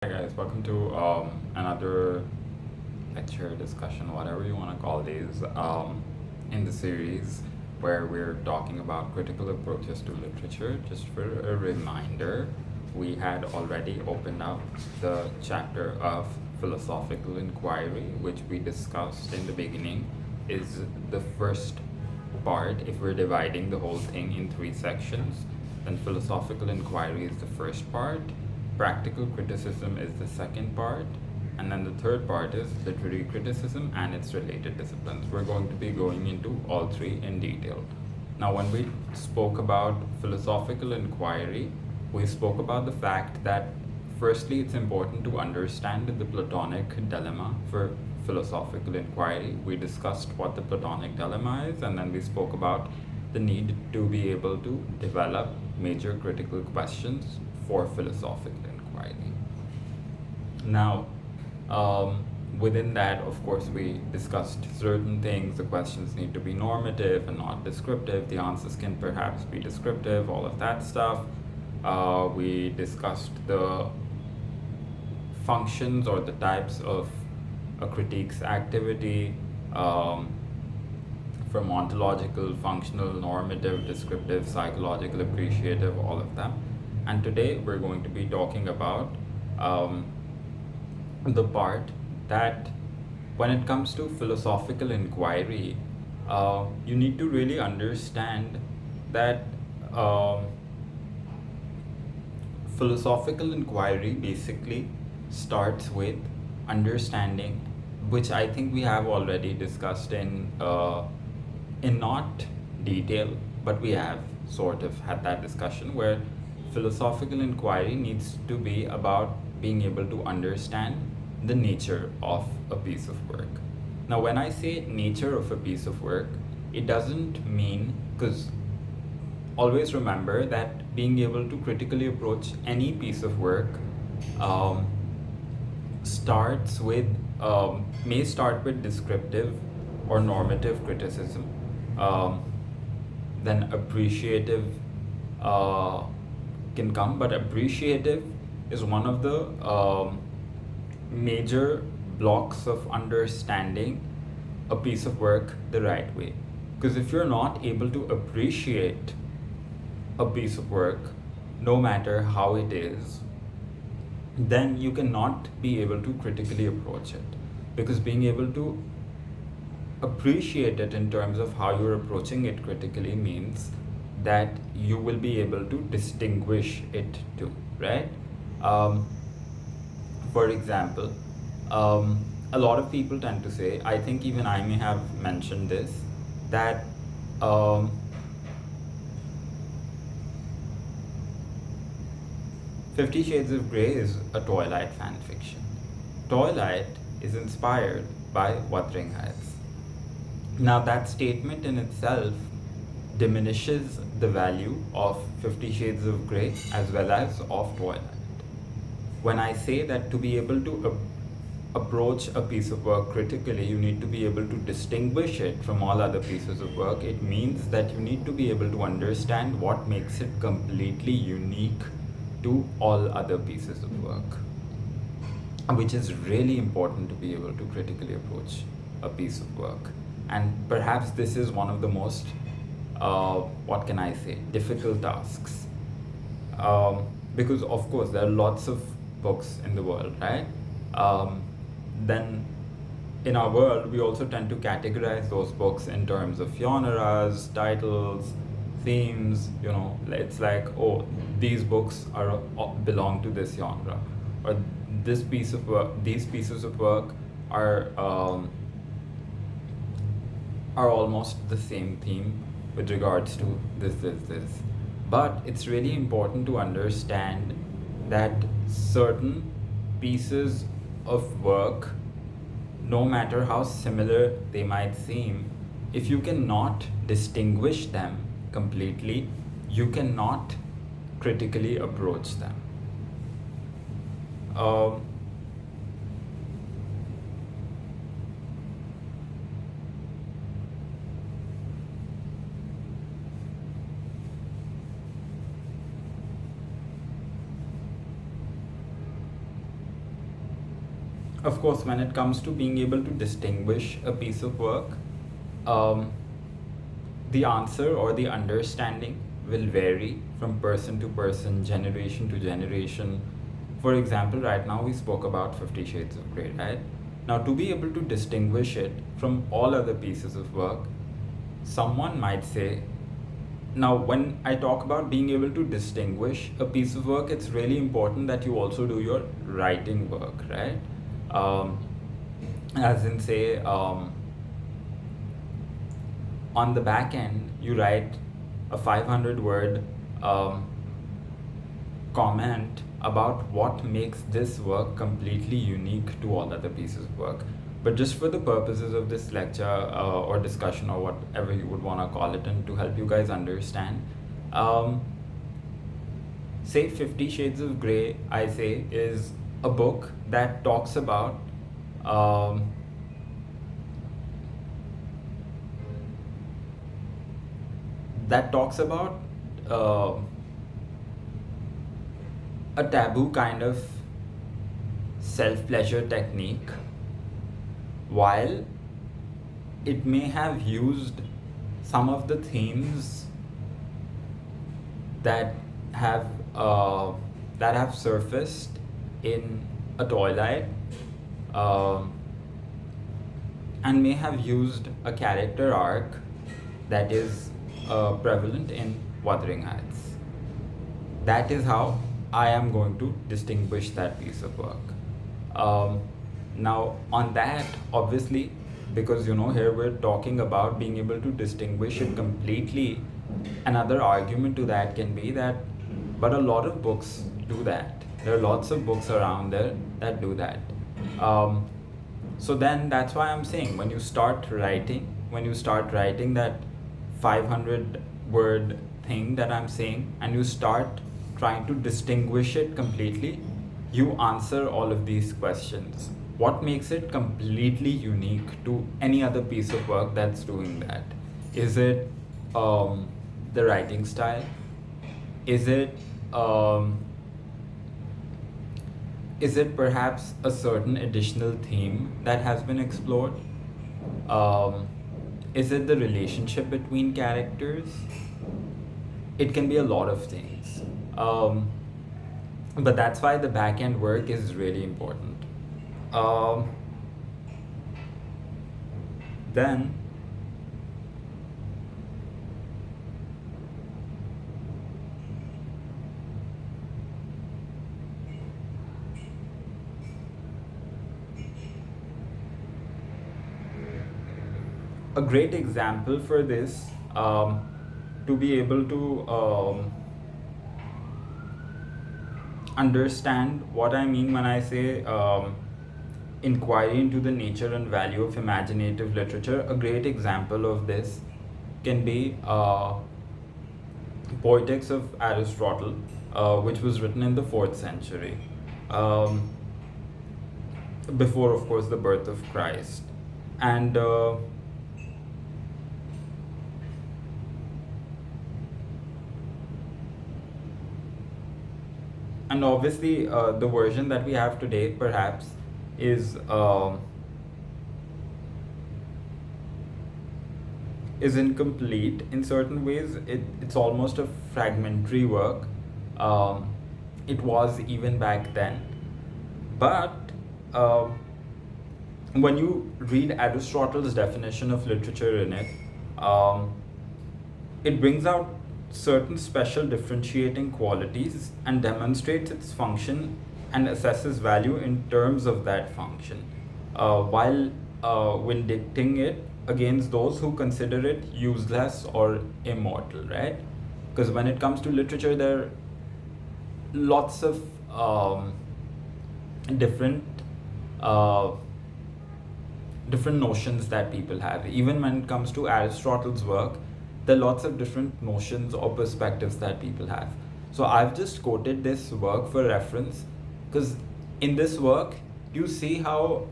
Hi guys, welcome to another lecture, discussion, whatever you want to call these, in the series where we're talking about critical approaches to literature. Just for a reminder, we had already opened up the chapter of philosophical inquiry, which we discussed in the beginning, is the first part. If we're dividing the whole thing in three sections, then philosophical inquiry is the first part, practical criticism is the second part, and then the third part is literary criticism and its related disciplines. We're going to be going into all three in detail. Now, when we spoke about philosophical inquiry, we spoke about the fact that firstly, it's important to understand the Platonic dilemma for philosophical inquiry. We discussed what the Platonic dilemma is, and then we spoke about the need to be able to develop major critical questions for philosophical inquiry. Now, within that, of course, we discussed certain things. The questions need to be normative and not descriptive. The answers can perhaps be descriptive, all of that stuff. We discussed the functions or the types of a critique's activity, from ontological, functional, normative, descriptive, psychological, appreciative, all of them. And today we're going to be talking about the part that when it comes to philosophical inquiry, you need to really understand that philosophical inquiry basically starts with understanding, which I think we have already discussed in not detail, but we have sort of had that discussion where philosophical inquiry needs to be about being able to understand the nature of a piece of work. Now, when I say nature of a piece of work, it doesn't mean, because always remember that being able to critically approach any piece of work starts with may start with descriptive or normative criticism, then appreciative can come, but appreciative is one of the major blocks of understanding a piece of work the right way. Because if you're not able to appreciate a piece of work, no matter how it is, then you cannot be able to critically approach it. Because being able to appreciate it in terms of how you're approaching it critically means that you will be able to distinguish it too, right? For example, a lot of people tend to say, I think even I may have mentioned this, that 50 Shades of Grey is a Twilight fan fiction. Twilight is inspired by Wuthering Heights. Now, that statement in itself diminishes the value of 50 Shades of Grey as well as of Twilight. When I say that to be able to approach a piece of work critically, you need to be able to distinguish it from all other pieces of work, it means that you need to be able to understand what makes it completely unique to all other pieces of work, which is really important to be able to critically approach a piece of work. And perhaps this is one of the most, what can I say, difficult tasks. Because, of course, there are lots of books in the world, right? Then in our world, we also tend to categorize those books in terms of genres, titles, themes. It's like, oh, these books belong to this genre, or this piece of work, these pieces of work are almost the same theme with regards to this. But it's really important to understand that certain pieces of work, no matter how similar they might seem, if you cannot distinguish them completely, you cannot critically approach them. Of course, when it comes to being able to distinguish a piece of work, um, the answer or the understanding will vary from person to person, generation to generation. For example, right now we spoke about 50 Shades of Grey, right? Now, to be able to distinguish it from all other pieces of work, someone might say, now, when I talk about being able to distinguish a piece of work, it's really important that you also do your writing work, right? Um, as in, say, on the back end, you write a 500 word comment about what makes this work completely unique to all other pieces of work. But just for the purposes of this lecture or discussion or whatever you would want to call it, and to help you guys understand, um, say 50 Shades of Grey, I say, is a book that talks about um, that talks about uh, a taboo kind of self pleasure technique, while it may have used some of the themes that have uh, that have surfaced in a Twilight, um, and may have used a character arc that is prevalent in Wuthering Heights. That is how I am going to distinguish that piece of work. Now, on that, obviously, because here we're talking about being able to distinguish it completely, another argument to that can be that, but a lot of books do that. There are lots of books around there that do that. So then that's why I'm saying when you start writing that 500 word thing that I'm saying, and you start trying to distinguish it completely, you answer all of these questions. What makes it completely unique to any other piece of work that's doing that? Is it the writing style? Is it perhaps a certain additional theme that has been explored? Um, is it the relationship between characters? It can be a lot of things. But that's why the back end work is really important. Um, then, a great example for this, to be able to understand what I mean when I say inquiry into the nature and value of imaginative literature, a great example of this can be Poetics of Aristotle, which was written in the 4th century, um, before, of course, the birth of Christ. And obviously, the version that we have today perhaps is incomplete in certain ways. It's almost a fragmentary work. It was even back then, but when you read Aristotle's definition of literature in it, it brings out certain special differentiating qualities and demonstrates its function and assesses value in terms of that function, while vindicting it against those who consider it useless or immortal, right? Because when it comes to literature, there are lots of different uh, different notions that people have. Even when it comes to Aristotle's work, there are lots of different notions or perspectives that people have. So I've just quoted this work for reference because in this work, you see how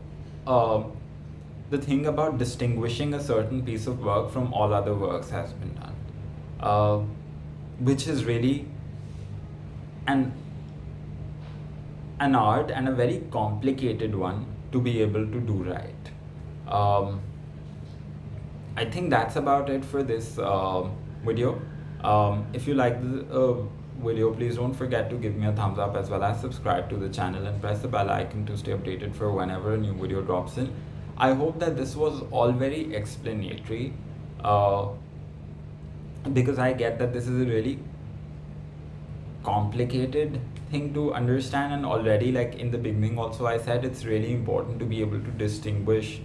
the thing about distinguishing a certain piece of work from all other works has been done, which is really an art and a very complicated one to be able to do right. Um, I think that's about it for this video. If you like the video, please don't forget to give me a thumbs up as well as subscribe to the channel and press the bell icon to stay updated for whenever a new video drops in. I hope that this was all very explanatory because I get that this is a really complicated thing to understand, and already, like in the beginning also, I said it's really important to be able to distinguish,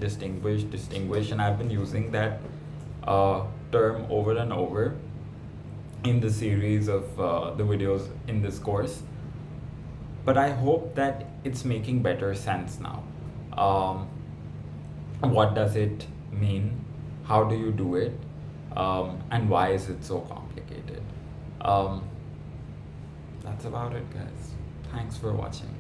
and I've been using that term over and over in the series of the videos in this course, but I hope that it's making better sense now. What does it mean, how do you do it, and why is it so complicated? That's about it, guys. Thanks for watching.